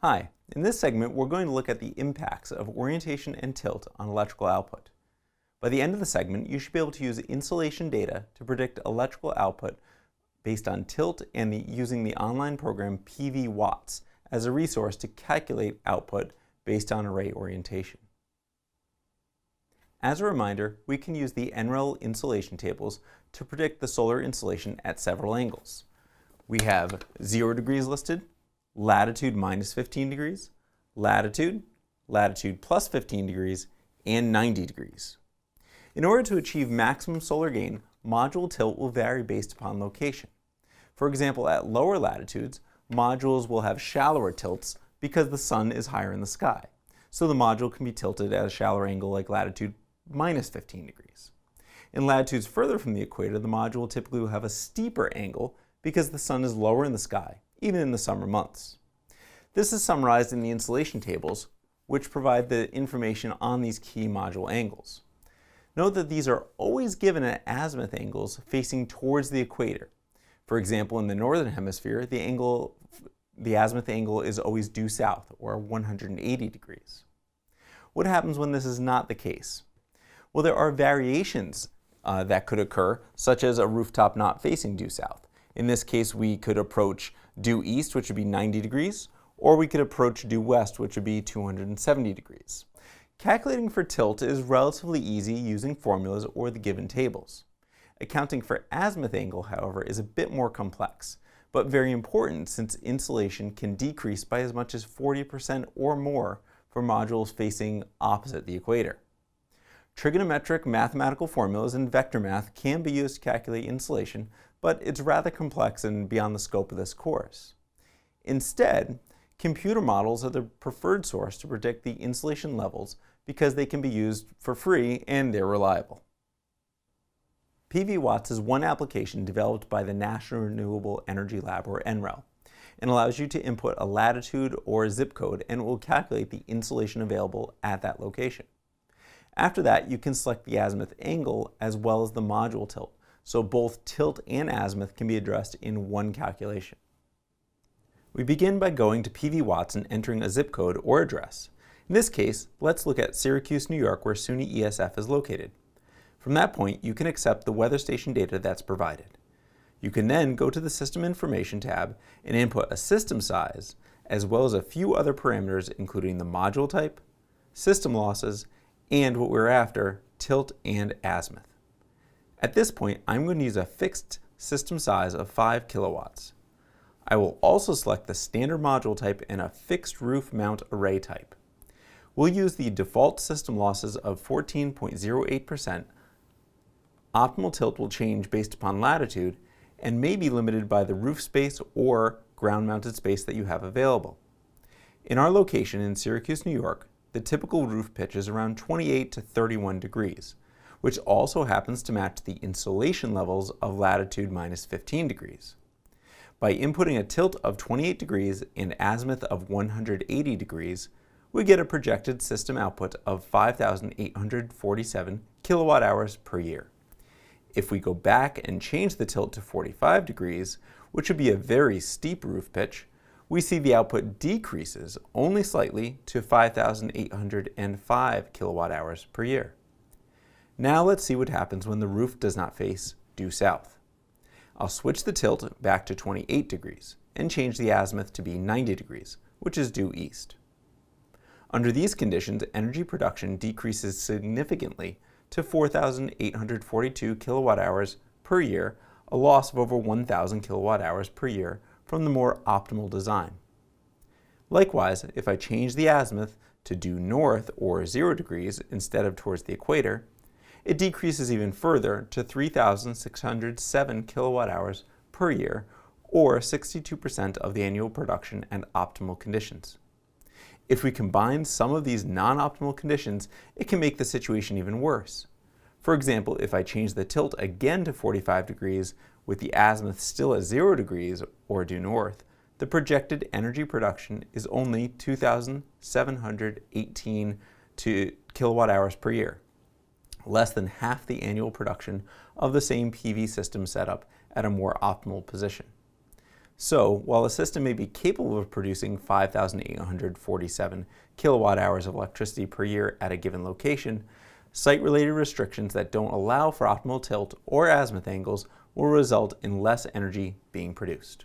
Hi, in this segment we're going to look at the impacts of orientation and tilt on electrical output. By the end of the segment, you should be able to use insolation data to predict electrical output based on tilt and using the online program PV Watts as a resource to calculate output based on array orientation. As a reminder, we can use the NREL insolation tables to predict the solar insolation at several angles. We have 0 degrees listed, latitude minus 15 degrees, latitude plus 15 degrees, and 90 degrees. In order to achieve maximum solar gain, module tilt will vary based upon location. For example, at lower latitudes, modules will have shallower tilts because the sun is higher in the sky. So the module can be tilted at a shallower angle like latitude minus 15 degrees. In latitudes further from the equator, the module typically will have a steeper angle because the sun is lower in the sky, even in the summer months. This is summarized in the insolation tables, which provide the information on these key module angles. Note that these are always given at azimuth angles facing towards the equator. For example, in the northern hemisphere, the azimuth angle is always due south, or 180 degrees. What happens when this is not the case? Well, there are variations that could occur, such as a rooftop not facing due south. In this case, we could approach due east, which would be 90 degrees, or we could approach due west, which would be 270 degrees. Calculating for tilt is relatively easy using formulas or the given tables. Accounting for azimuth angle, however, is a bit more complex, but very important since insolation can decrease by as much as 40% or more for modules facing opposite the equator. Trigonometric mathematical formulas and vector math can be used to calculate insolation, but it's rather complex and beyond the scope of this course. Instead, computer models are the preferred source to predict the insolation levels because they can be used for free and they're reliable. PV Watts is one application developed by the National Renewable Energy Lab, or NREL, and allows you to input a latitude or zip code and it will calculate the insolation available at that location. After that, you can select the azimuth angle as well as the module tilt, so both tilt and azimuth can be addressed in one calculation. We begin by going to PV Watts and entering a zip code or address. In this case, let's look at Syracuse, New York, where SUNY ESF is located. From that point, you can accept the weather station data that's provided. You can then go to the System Information tab and input a system size, as well as a few other parameters including the module type, system losses, and what we're after, tilt and azimuth. At this point, I'm going to use a fixed system size of 5 kilowatts. I will also select the standard module type and a fixed roof mount array type. We'll use the default system losses of 14.08%. Optimal tilt will change based upon latitude and may be limited by the roof space or ground mounted space that you have available. In our location in Syracuse, New York, the typical roof pitch is around 28 to 31 degrees, which also happens to match the insolation levels of latitude minus 15 degrees. By inputting a tilt of 28 degrees and azimuth of 180 degrees, we get a projected system output of 5,847 kilowatt hours per year. If we go back and change the tilt to 45 degrees, which would be a very steep roof pitch, we see the output decreases only slightly to 5,805 kilowatt hours per year. Now let's see what happens when the roof does not face due south. I'll switch the tilt back to 28 degrees and change the azimuth to be 90 degrees, which is due east. Under these conditions, energy production decreases significantly to 4,842 kilowatt hours per year, a loss of over 1,000 kilowatt hours per year from the more optimal design. Likewise, if I change the azimuth to due north or 0 degrees instead of towards the equator, it decreases even further to 3,607 kilowatt hours per year, or 62% of the annual production and optimal conditions. If we combine some of these non-optimal conditions, it can make the situation even worse. For example, if I change the tilt again to 45 degrees with the azimuth still at 0 degrees or due north, the projected energy production is only 2,718 kilowatt hours per year, less than half the annual production of the same PV system setup at a more optimal position. So, while a system may be capable of producing 5,847 kilowatt hours of electricity per year at a given location, site-related restrictions that don't allow for optimal tilt or azimuth angles will result in less energy being produced.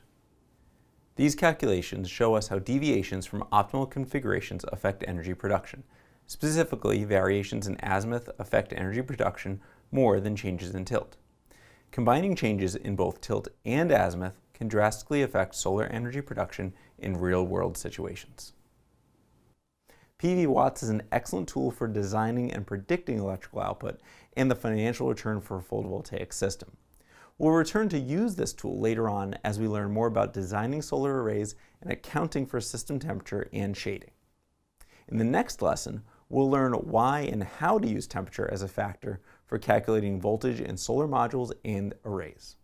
These calculations show us how deviations from optimal configurations affect energy production. Specifically, variations in azimuth affect energy production more than changes in tilt. Combining changes in both tilt and azimuth can drastically affect solar energy production in real-world situations. PV Watts is an excellent tool for designing and predicting electrical output and the financial return for a photovoltaic system. We'll return to use this tool later on as we learn more about designing solar arrays and accounting for system temperature and shading. In the next lesson, we'll learn why and how to use temperature as a factor for calculating voltage in solar modules and arrays.